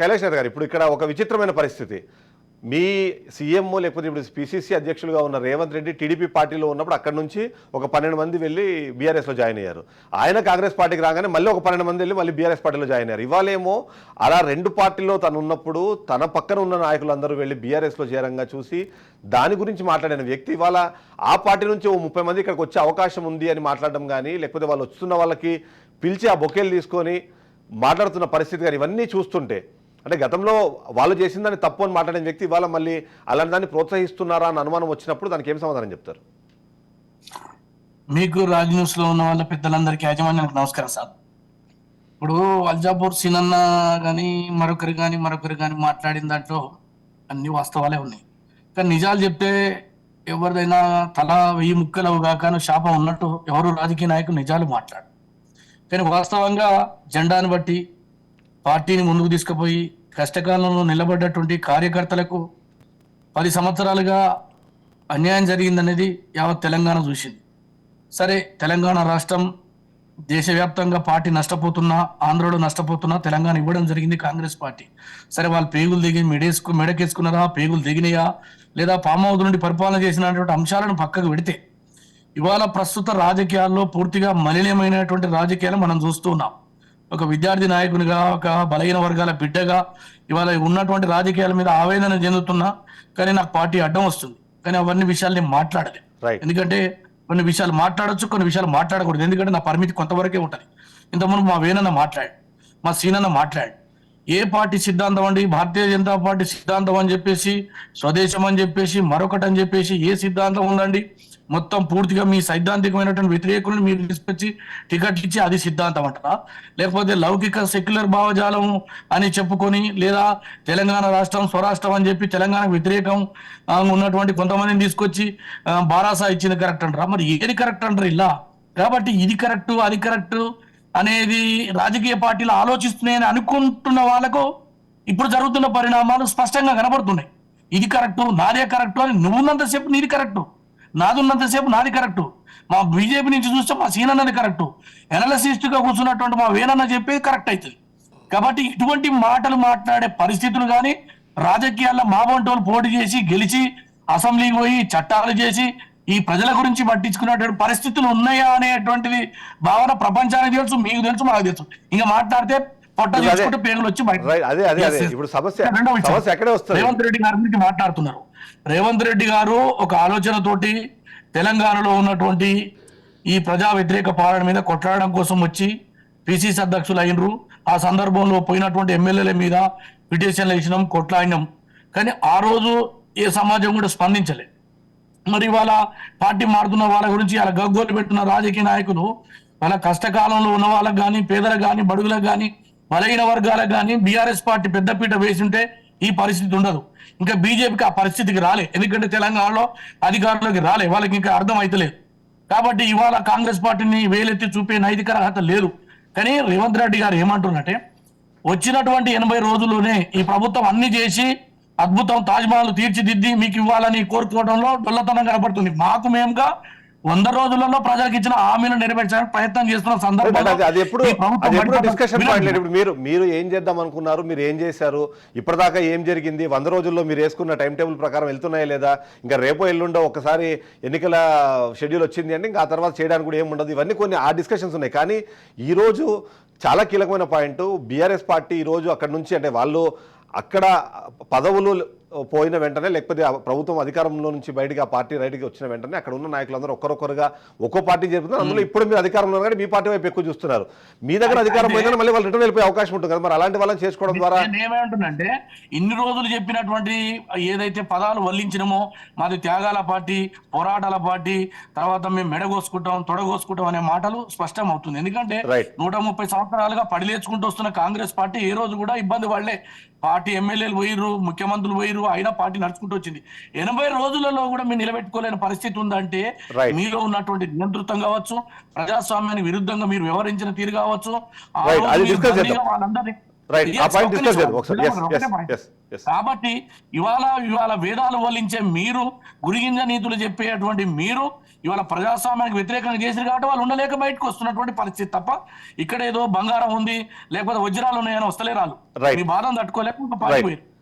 కైలాష్ నాథ్ గారు, ఇప్పుడు ఇక్కడ ఒక విచిత్రమైన పరిస్థితి. మీ సీఎం లేకపోతే ఇప్పుడు పిసిసి అధ్యక్షులుగా ఉన్న రేవంత్ రెడ్డి టీడీపీ పార్టీలో ఉన్నప్పుడు అక్కడ నుంచి ఒక 12 మంది వెళ్ళి బీఆర్ఎస్లో జాయిన్ అయ్యారు. ఆయన కాంగ్రెస్ పార్టీకి రాగానే మళ్ళీ ఒక 12 మంది వెళ్ళి మళ్ళీ బీఆర్ఎస్ పార్టీలో జాయిన్ అయ్యారు. ఇవాళేమో అలా 2 పార్టీల్లో తను ఉన్నప్పుడు తన పక్కన ఉన్న నాయకులందరూ వెళ్ళి బీఆర్ఎస్లో చేరంగా చూసి దాని గురించి మాట్లాడిన వ్యక్తి ఇవాళ ఆ పార్టీ నుంచి ఓ 30 మంది ఇక్కడికి వచ్చే అవకాశం ఉంది అని మాట్లాడడం కానీ, లేకపోతే వాళ్ళు వస్తున్న వాళ్ళకి పిలిచి ఆ బొకేలు తీసుకొని మాట్లాడుతున్న పరిస్థితి కానీ, ఇవన్నీ చూస్తుంటే అంటే గతంలో వాళ్ళు చేసిన దాన్ని తప్పు అని మాట్లాడిన వ్యక్తి ఇవాళ మళ్ళీ అలాంటి దాన్ని ప్రోత్సహిస్తున్నారా అని అనుమానం వచ్చినప్పుడు దానికి ఏం సమాధానం చెప్తారు? మీకు రాజ్ న్యూస్ లో ఉన్న వాళ్ళ పెద్దలందరికీ యాజమాన్యానికి నమస్కారం సార్. ఇప్పుడు అల్జాపూర్ సీనన్న కానీ మరొకరు కానీ మాట్లాడిన దాంట్లో అన్ని వాస్తవాలే ఉన్నాయి. కానీ నిజాలు చెప్తే ఎవరిదైనా తల 1000 ముక్కలవు కాక శాపం ఉన్నట్టు ఎవరు రాజకీయ నాయకులు నిజాలు మాట్లాడు. కానీ వాస్తవంగా జెండాను బట్టి పార్టీని ముందుకు తీసుకుపోయి కష్టకాలంలో నిలబడ్డటువంటి కార్యకర్తలకు 10 సంవత్సరాలుగా అన్యాయం జరిగిందనేది యావత్ తెలంగాణ చూసింది. సరే, తెలంగాణ రాష్ట్రం దేశవ్యాప్తంగా పార్టీ నష్టపోతున్నా, ఆంధ్రలో నష్టపోతున్నా తెలంగాణ ఇవ్వడం జరిగింది కాంగ్రెస్ పార్టీ. సరే, వాళ్ళు పేగులు దిగి మెడకేసుకున్నారా, పేగులు దిగినాయా, లేదా ఫామ్ హౌస్ నుండి పరిపాలన చేసినటువంటి అంశాలను పక్కకు పెడితే ఇవాళ ప్రస్తుత రాజకీయాల్లో పూర్తిగా మలినమైనటువంటి రాజకీయాలు మనం చూస్తూ ఉన్నాం. ఒక విద్యార్థి నాయకునిగా, ఒక బలహీన వర్గాల బిడ్డగా ఇవాళ ఉన్నటువంటి రాజకీయాల మీద ఆవేదన చెందుతున్నా. కానీ నాకు పార్టీ అడ్డం వస్తుంది. కానీ అవన్నీ విషయాలు నేను మాట్లాడలేదు. ఎందుకంటే కొన్ని విషయాలు మాట్లాడొచ్చు, కొన్ని విషయాలు మాట్లాడకూడదు. ఎందుకంటే నా పరిమితి కొంతవరకే ఉంటుంది. ఇంతకుముందు మా వేనన్న మాట్లాడు, మా సీనన్న మాట్లాడు. ఏ పార్టీ సిద్ధాంతం అండి? భారతీయ జనతా పార్టీ సిద్ధాంతం అని చెప్పేసి, స్వదేశం అని చెప్పేసి, మరొకటి అని చెప్పేసి ఏ సిద్ధాంతం ఉందండి? మొత్తం పూర్తిగా మీ సైద్ధాంతికమైనటువంటి వ్యతిరేకులను మీరు తీసుకొచ్చి టికెట్లు ఇచ్చి అది సిద్ధాంతం అంటారా? లేకపోతే లౌకిక సెక్యులర్ భావజాలం అని చెప్పుకొని, లేదా తెలంగాణ రాష్ట్రం స్వరాష్ట్రం అని చెప్పి తెలంగాణ వ్యతిరేకం ఉన్నటువంటి కొంతమందిని తీసుకొచ్చి బారాసా ఇచ్చింది కరెక్ట్ అంటారా? మరి ఏది కరెక్ట్ అంటారు ఇలా? కాబట్టి ఇది కరెక్టు అది కరెక్టు అనేది రాజకీయ పార్టీలు ఆలోచిస్తున్నాయని అనుకుంటున్న వాళ్ళకు ఇప్పుడు జరుగుతున్న పరిణామాలు స్పష్టంగా కనబడుతున్నాయి. ఇది కరెక్టు, నాదే కరెక్టు అని నువ్వున్నంతసేపు నీది కరెక్టు, నాది ఉన్నంతసేపు నాది కరెక్టు. మా బీజేపీ నుంచి చూస్తే మా సీనన్నది కరెక్టు, ఎనాలిసిస్ట్ గా కూర్చున్నటువంటి మా వేనన్న చెప్పేది కరెక్ట్ అవుతుంది. కాబట్టి ఇటువంటి మాటలు మాట్లాడే పరిస్థితులు కానీ, రాజకీయాల్లో మా వంటోళ్ళు పోటీ చేసి గెలిచి అసెంబ్లీకి పోయి చట్టాలు చేసి ఈ ప్రజల గురించి పట్టించుకునేటువంటి పరిస్థితులు ఉన్నాయా అనేటువంటిది భావన ప్రపంచానికి తెలుసు, మీకు తెలుసు, మాకు తెలుసు. ఇంకా మాట్లాడితే పొట్ట చేసుకుంటే పేగులు వచ్చి రేవంత్ రెడ్డి గారి గురించి మాట్లాడుతున్నారు. రేవంత్ రెడ్డి గారు ఒక ఆలోచనతోటి తెలంగాణలో ఉన్నటువంటి ఈ ప్రజా వ్యతిరేక పాలన మీద కొట్లాడడం కోసం వచ్చి పిసిసి అధ్యక్షులు అయినరు. ఆ సందర్భంలో పోయినటువంటి ఎమ్మెల్యేల మీద పిటిషన్లు ఇచ్చినాం, కొట్లాడినాం. కానీ ఆ రోజు ఏ సమాజం కూడా స్పందించలే. మరి ఇవాళ పార్టీ మారుతున్న వాళ్ళ గురించి అలా గగ్గోలు పెట్టున్న రాజకీయ నాయకులు వాళ్ళ కష్టకాలంలో ఉన్న వాళ్ళకి కానీ, పేదలకు కానీ, బడుగులకు కానీ, బలహీన వర్గాలకు కానీ బీఆర్ఎస్ పార్టీ పెద్దపీట వేసింటే ఈ పరిస్థితి ఉండదు. ఇంకా బీజేపీకి ఆ పరిస్థితికి రాలే. ఎందుకంటే తెలంగాణలో అధికారంలోకి రాలే, వాళ్ళకి ఇంకా అర్థం అయితలేదు. కాబట్టి ఇవాళ కాంగ్రెస్ పార్టీని వేలెత్తి చూపే నైతిక అర్హత లేదు. కానీ రేవంత్ రెడ్డి గారు ఏమంటున్నట్టే, వచ్చినటువంటి 80 రోజుల్లోనే ఈ ప్రభుత్వం అన్ని చేసి అద్భుతం తాజ్మహల్ తీర్చిదిద్ది మీకు ఇవ్వాలని కోరుకోవడంలో డొల్లతనం కనబడుతుంది. మాకు మేముగా 100 రోజులలో ప్రజలకు ఇచ్చిన హామీలు నెరవేర్చడానికి ప్రయత్నం చేస్తున్న సందర్భంలో మీరు ఏం చేద్దాం అనుకున్నారు, మీరు ఏం చేశారు, ఇప్పటిదాకా ఏం జరిగింది, 100 రోజుల్లో మీరు వేసుకున్న టైం టేబుల్ ప్రకారం వెళ్తున్నాయా లేదా, ఇంకా రేపో ఎల్లుండో ఒకసారి ఎన్నికల షెడ్యూల్ వచ్చింది అంటే ఇంకా ఆ తర్వాత చేయడానికి కూడా ఏమి ఉండదు, ఇవన్నీ కొన్ని ఆ డిస్కషన్స్ ఉన్నాయి. కానీ ఈరోజు చాలా కీలకమైన పాయింట్, బీఆర్ఎస్ పార్టీ ఈరోజు అక్కడ నుంచి అంటే వాళ్ళు అక్కడ పదవులు పోయిన వెంటనే, లేకపోతే ప్రభుత్వం అధికారంలో నుంచి బయటకు ఆ పార్టీ రైట్కి వచ్చిన వెంటనే అక్కడ ఉన్న నాయకులందరూ ఒక్కరొక్కరుగా ఒక్కో పార్టీ జరుపుతున్నారు. అందులో ఇప్పుడు మీరు అధికారంలో కానీ మీ పార్టీ వైపు ఎక్కువ చూస్తున్నారు. మీ దగ్గర అధికారం పోయిందని మళ్ళీ వాళ్ళు రిటర్న్ వెళ్ళిపోయే అవకాశం ఉంటుంది కదా. మరి అలాంటి వాళ్ళని చేసుకోవడం ద్వారా ఏమేమంటుందంటే, ఇన్ని రోజులు చెప్పినటువంటి ఏదైతే పదాలు వల్లించినమో, మాది త్యాగాల పార్టీ, పోరాటాల పార్టీ, తర్వాత మేము మెడగోసుకుంటాం తొడగోసుకుంటాం అనే మాటలు స్పష్టం అవుతుంది. ఎందుకంటే 130 సంవత్సరాలుగా పడిలేచుకుంటూ వస్తున్న కాంగ్రెస్ పార్టీ ఏ రోజు కూడా ఇబ్బంది పడలే. పార్టీ ఎమ్మెల్యేలు పోయిర్రు, ముఖ్యమంత్రులు పోయిర్రు, అయినా పార్టీ నడుచుకుంటూ వచ్చింది. 80 రోజులలో కూడా మీరు నిలబెట్టుకోలేని పరిస్థితి ఉందంటే మీలో ఉన్నటువంటి నియంతృత్వం కావచ్చు, ప్రజాస్వామ్యానికి విరుద్ధంగా మీరు వ్యవహరించిన తీరు కావచ్చు, వాళ్ళందరినీ రైట్, ఆ Yes, పాయింట్ ఒక్క డిస్కస్ నిమిషం. చేద్దాం ఒకసారి. ఎస్ ఒకటే ఎస్ point. ఎస్ ఎస్ కాబట్టి ఇవాళ వేదాలు వల్లించే మీరు, గురిగింజ నీతులు చెప్పేటువంటి మీరు ఇవాళ ప్రజాస్వామ్యానికి వ్యతిరేకంగా చేశారు కాబట్టి వాళ్ళు ఉండలేక బయటకు వస్తున్నటువంటి పరిస్థితి తప్ప ఇక్కడ ఏదో బంగారం ఉంది లేకపోతే వజ్రాలు ఉన్నాయని వస్తలేరాలు. Right. మీ బాధను తట్టుకోలేక రైట్ పారిపోయారు.